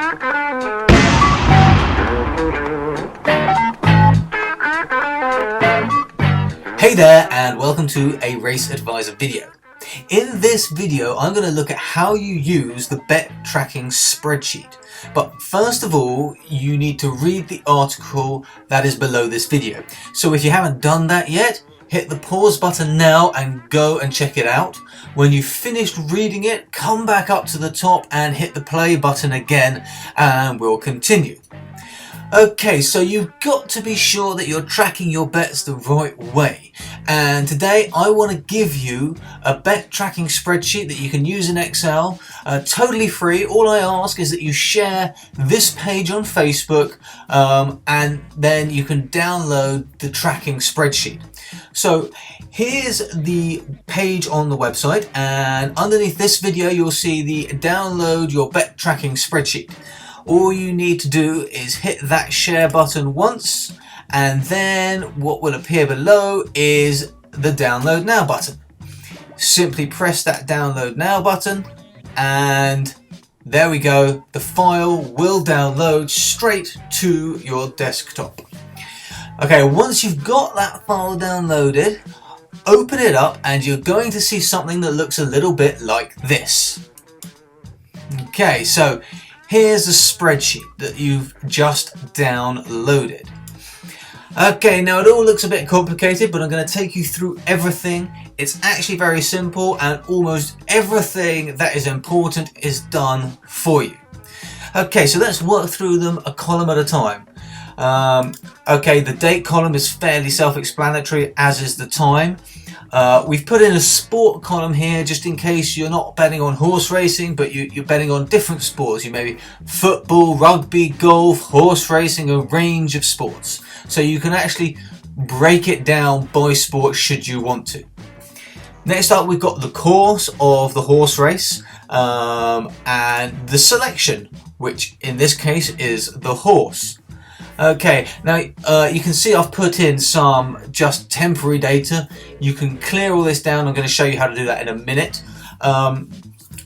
Hey there, and welcome to a Race Advisor video. In this video, I'm going to look at how you use the bet tracking spreadsheet. But first of all, you need to read the article that is below this video. So if you haven't done that yet, hit the pause button now and go and check it out. When you've finished reading it, come back up to the top and hit the play button again, and we'll continue. Okay, so you've got to be sure that you're tracking your bets the right way. And today I want to give you a bet tracking spreadsheet that you can use in Excel, totally free. All I ask is that you share this page on Facebook, and then you can download the tracking spreadsheet. So here's the page on the website, and underneath this video you'll see the download your bet tracking spreadsheet. All you need to do is hit that share button once, and then what will appear below is the download now button. Simply press that download now button, and there we go. The file will download straight to your desktop. Okay, once you've got that file downloaded, open it up and you're going to see something that looks a little bit like this. Okay, so here's a spreadsheet that you've just downloaded. Okay, now it all looks a bit complicated, but I'm going to take you through everything. It's actually very simple, and almost everything that is important is done for you. Okay, so let's work through them a column at a time. Okay, the date column is fairly self-explanatory, as is the time. We've put in a sport column here just in case you're not betting on horse racing, but you're betting on different sports. You may be football, rugby, golf, horse racing, a range of sports. So you can actually break it down by sport should you want to. Next up, we've got the course of the horse race, and the selection, which in this case is the horse. Okay, now you can see I've put in some just temporary data. You can clear all this down. I'm going to show you how to do that in a minute.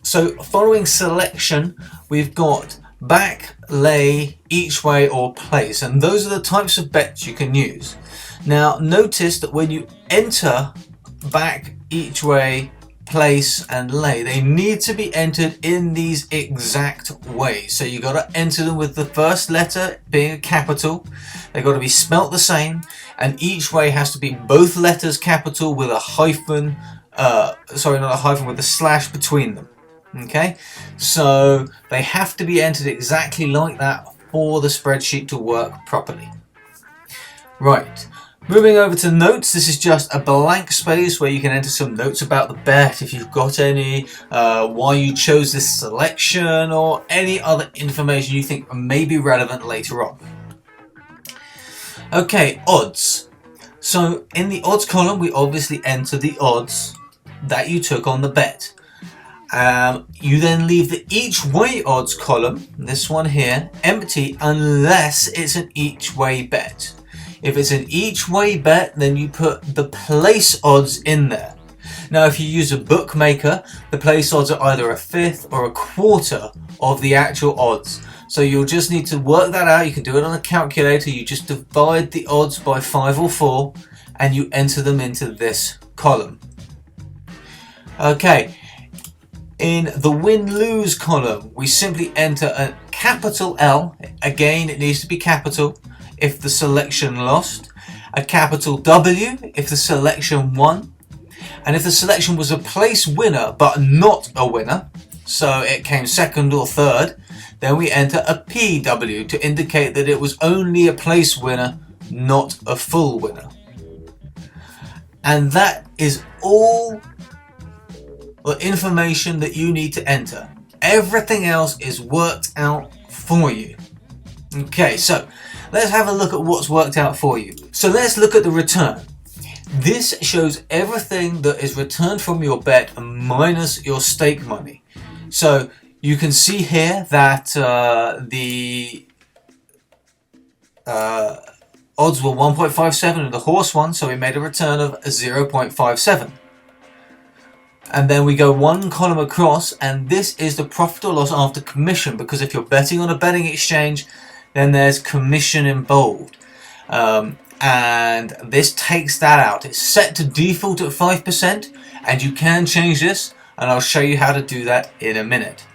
So following selection, we've got back, lay, each way or place, and those are the types of bets you can use. Now notice that when you enter back, each way, place and lay, they need to be entered in these exact ways. So you got to enter them with the first letter being a capital. They've got to be spelt the same, and each way has to be both letters capital with a hyphen, sorry, not a hyphen, with a slash between them. Okay, so they have to be entered exactly like that for the spreadsheet to work properly. Right. Moving over to notes, this is just a blank space where you can enter some notes about the bet if you've got any, why you chose this selection, or any other information you think may be relevant later on. Okay, odds. So in the odds column, we obviously enter the odds that you took on the bet. You then leave the each way odds column, this one here, empty unless it's an each way bet. If it's an each way bet, then you put the place odds in there. Now if you use a bookmaker, the place odds are either a fifth or a quarter of the actual odds. So you'll just need to work that out. You can do it on a calculator. You just divide the odds by 5 or 4 and you enter them into this column. Okay, in the win-lose column, we simply enter a capital L. Again, it needs to be capital if the selection lost, a capital W if the selection won, and if the selection was a place winner but not a winner, so it came second or third, then we enter a PW to indicate that it was only a place winner, not a full winner. And that is all the information that you need to enter. Everything else is worked out for you. Okay, so let's have a look at what's worked out for you. So let's look at the return. This shows everything that is returned from your bet minus your stake money. So you can see here that the odds were 1.57 of the horse one, so we made a return of 0.57. And then we go one column across, and this is the profit or loss after commission, because if you're betting on a betting exchange, then there's commission involved. And this takes that out. It's set to default at 5%, and you can change this, and I'll show you how to do that in a minute.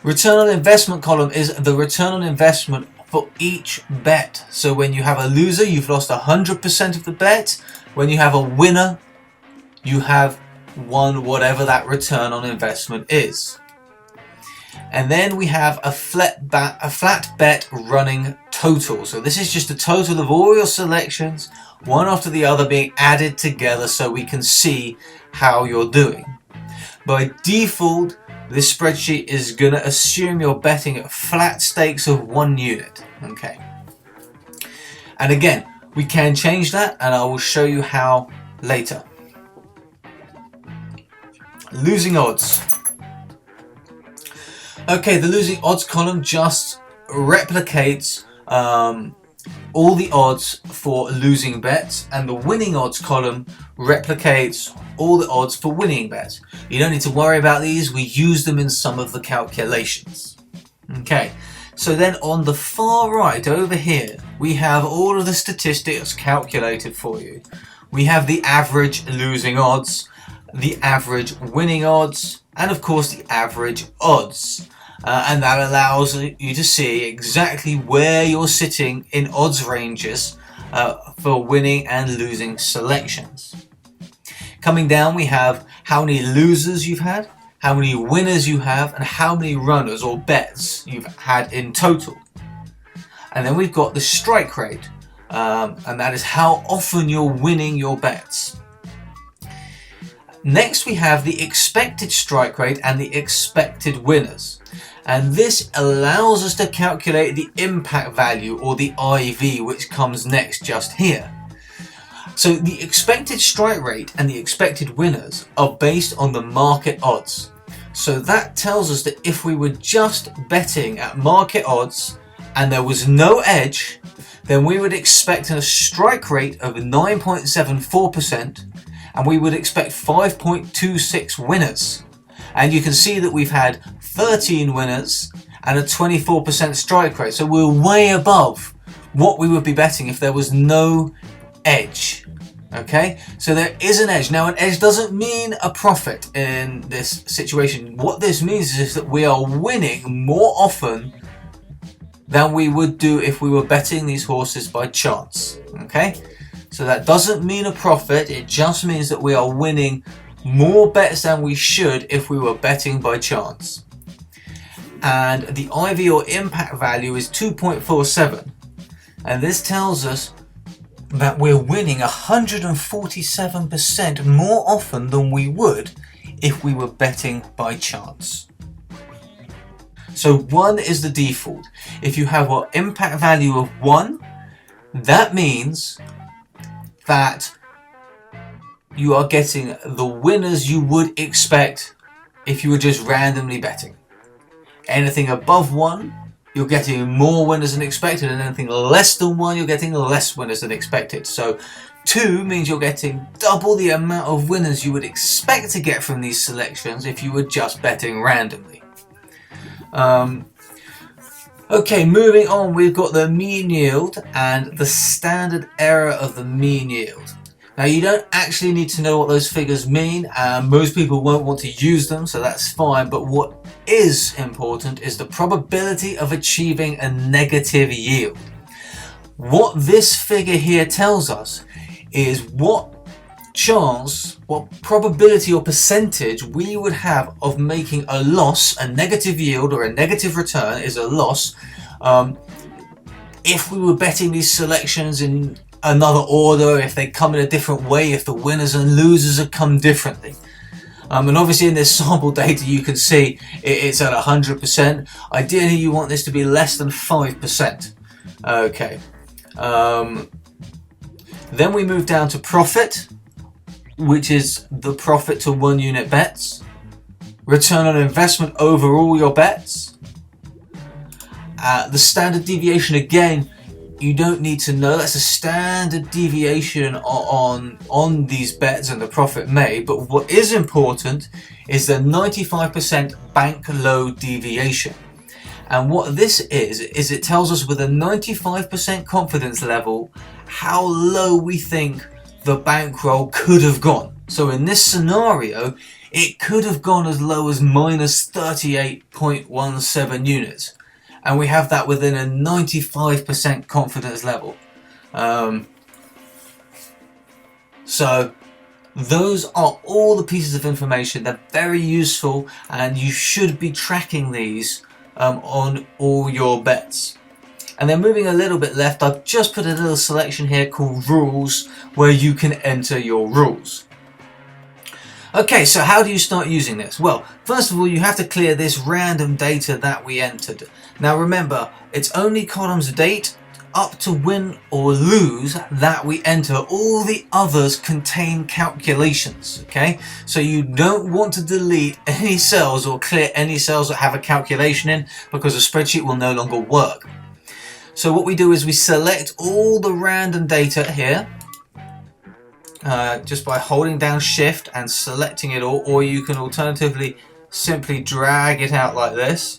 Return on investment column is the return on investment for each bet. So when you have a loser, you've lost 100% of the bet. When you have a winner, you have won whatever that return on investment is. And then we have a flat bet running total. So this is just a total of all your selections, one after the other, being added together so we can see how you're doing. By default, this spreadsheet is going to assume you're betting at flat stakes of 1 unit. Okay. And again, we can change that, and I will show you how later. Losing odds. Okay, the losing odds column just replicates all the odds for losing bets, and the winning odds column replicates all the odds for winning bets. You don't need to worry about these, we use them in some of the calculations. Okay, so then on the far right over here, we have all of the statistics calculated for you. We have the average losing odds, the average winning odds, and of course the average odds. And that allows you to see exactly where you're sitting in odds ranges for winning and losing selections. Coming down, we have how many losers you've had, how many winners you have, and how many runners or bets you've had in total. And then we've got the strike rate, and that is how often you're winning your bets. Next, we have the expected strike rate and the expected winners. And this allows us to calculate the impact value, or the IV, which comes next just here. So the expected strike rate and the expected winners are based on the market odds. So that tells us that if we were just betting at market odds and there was no edge, then we would expect a strike rate of 9.74%, and we would expect 5.26 winners. And you can see that we've had 13 winners and a 24% strike rate. So we're way above what we would be betting if there was no edge. Okay, so there is an edge. Now, an edge doesn't mean a profit in this situation. What this means is that we are winning more often than we would do if we were betting these horses by chance. Okay, so that doesn't mean a profit. It just means that we are winning more bets than we should if we were betting by chance. And the IV, or impact value, is 2.47, and this tells us that we're winning 147% more often than we would if we were betting by chance. So 1 is the default. If you have an impact value of 1, that means that you are getting the winners you would expect if you were just randomly betting. Anything above 1, you're getting more winners than expected, and anything less than 1, you're getting less winners than expected. So 2 means you're getting double the amount of winners you would expect to get from these selections if you were just betting randomly. Okay, moving on, we've got the mean yield and the standard error of the mean yield. Now, you don't actually need to know what those figures mean. Most people won't want to use them, so that's fine. But what is important is the probability of achieving a negative yield. What this figure here tells us is what chance, what probability or percentage we would have of making a loss, a negative yield or a negative return is a loss, if we were betting these selections in another order, if they come in a different way, if the winners and losers have come differently. And obviously in this sample data you can see it's at 100%. Ideally you want this to be less than 5%. Okay. Then we move down to profit, which is the profit to 1 unit bets. Return on investment over all your bets. The standard deviation, again, you don't need to know. That's a standard deviation on these bets and the profit made. But what is important is the 95% bank load deviation. And what this is it tells us with a 95% confidence level how low we think the bankroll could have gone. So in this scenario, it could have gone as low as minus 38.17 units. And we have that within a 95% confidence level. So those are all the pieces of information. They're very useful, and you should be tracking these on all your bets. And then moving a little bit left, I've just put a little selection here called rules, where you can enter your rules. Okay, so how do you start using this? Well, first of all, you have to clear this random data that we entered. Now remember, it's only columns date up to win or lose that we enter. All the others contain calculations, okay? So you don't want to delete any cells or clear any cells that have a calculation in, because the spreadsheet will no longer work. So what we do is we select all the random data here, just by holding down shift and selecting it all, or you can alternatively simply drag it out like this.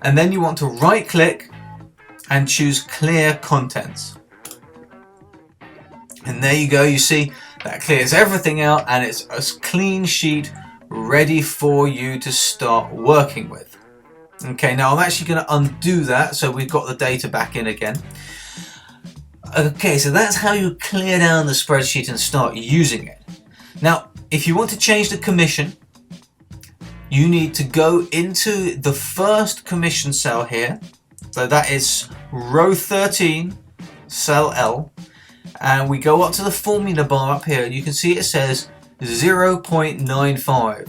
And then you want to right click and choose clear contents. And there you go, you see that clears everything out, and it's a clean sheet ready for you to start working with. Okay, now I'm actually going to undo that so we've got the data back in again. Okay, so that's how you clear down the spreadsheet and start using it. Now, if you want to change the commission, you need to go into the first commission cell here. So that is row 13, cell L. And we go up to the formula bar up here, and you can see it says 0.95.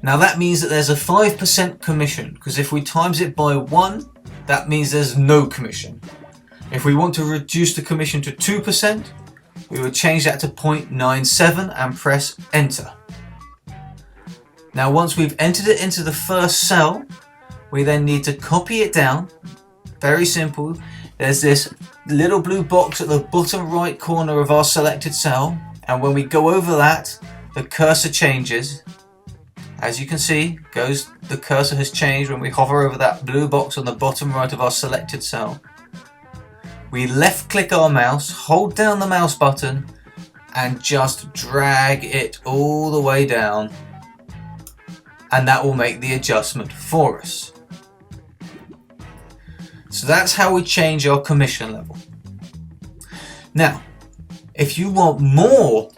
Now that means that there's a 5% commission, because if we times it by 1, that means there's no commission. If we want to reduce the commission to 2%, we would change that to 0.97 and press enter. Now once we've entered it into the first cell, we then need to copy it down. Very simple. There's this little blue box at the bottom right corner of our selected cell, and when we go over that, the cursor changes. As you can see, the cursor has changed when we hover over that blue box on the bottom right of our selected cell. We left click our mouse, hold down the mouse button, and just drag it all the way down, and that will make the adjustment for us. So that's how we change our commission level. Now, if you want more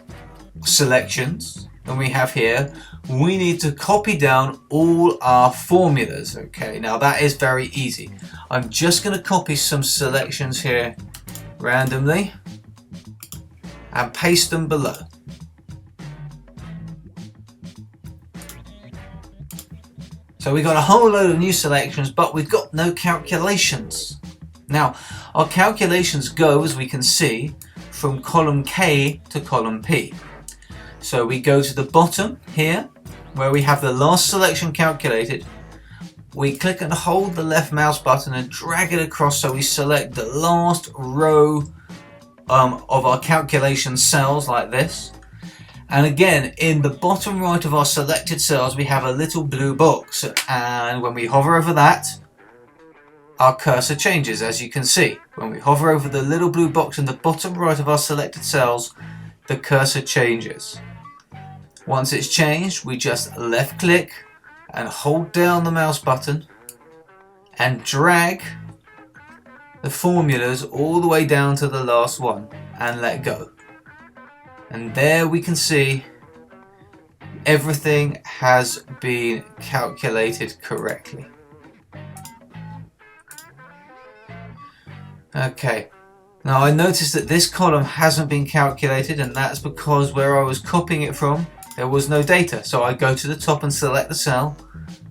selections than we have here, we need to copy down all our formulas. Okay, now that is very easy. I'm just going to copy some selections here randomly and paste them below. So we've got a whole load of new selections, but we've got no calculations. Now, our calculations go, as we can see, from column K to column P. So we go to the bottom here, where we have the last selection calculated. We click and hold the left mouse button and drag it across so we select the last row of our calculation cells like this. And again, in the bottom right of our selected cells, we have a little blue box, and when we hover over that, our cursor changes, as you can see. When we hover over the little blue box in the bottom right of our selected cells, the cursor changes. Once it's changed, we just left click and hold down the mouse button and drag the formulas all the way down to the last one and let go. And there we can see everything has been calculated correctly. Okay, now I noticed that this column hasn't been calculated, and that's because where I was copying it from, there was no data. So I go to the top and select the cell,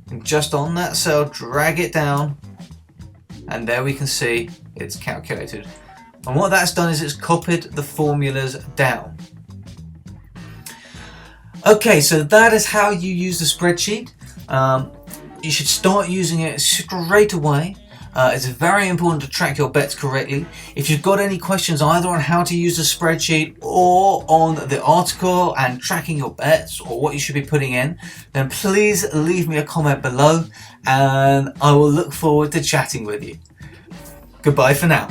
and just on that cell drag it down, and there we can see it's calculated. And what that's done is it's copied the formulas down. Okay, so that is how you use the spreadsheet. You should start using it straight away. It's very important to track your bets correctly. If you've got any questions either on how to use a spreadsheet or on the article and tracking your bets or what you should be putting in, then please leave me a comment below and I will look forward to chatting with you. Goodbye for now.